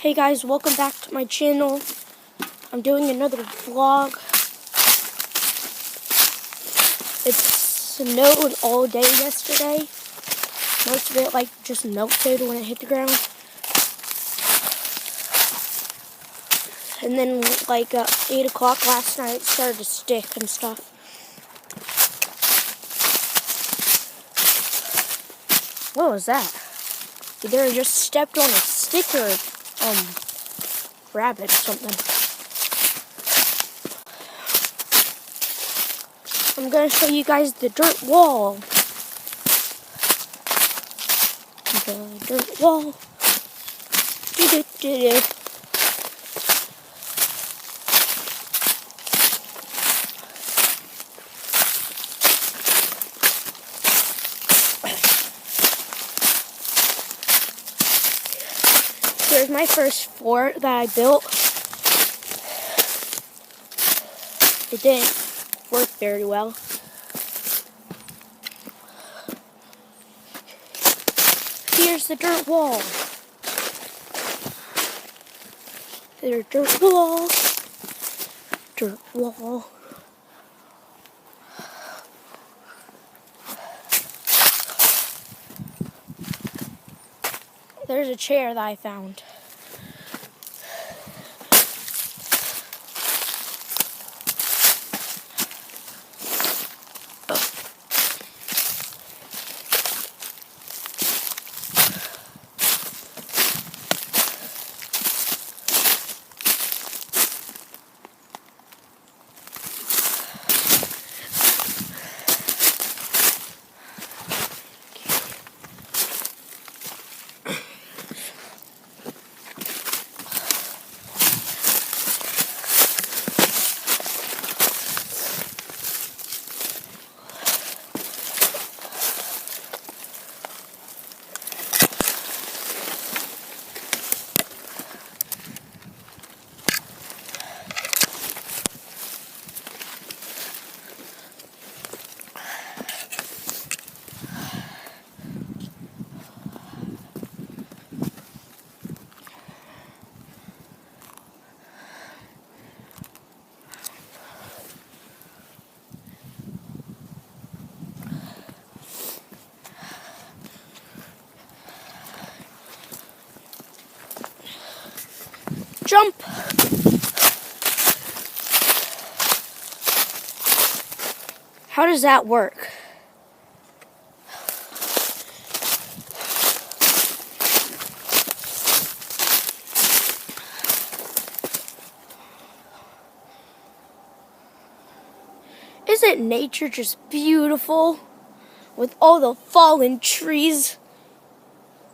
Hey guys, welcome back to my channel. I'm doing another vlog. It snowed all day yesterday. Most of it just melted when it hit the ground. And then 8 o'clock last night it started to stick and stuff. What was that? Either I just stepped on a stick or rabbit or something. I'm gonna show you guys the dirt wall. The dirt wall. Here's my first fort that I built. It didn't work very well. Here's the dirt wall. There's dirt wall. Dirt wall. There's a chair that I found. Jump! How does that work? Isn't nature just beautiful with all the fallen trees?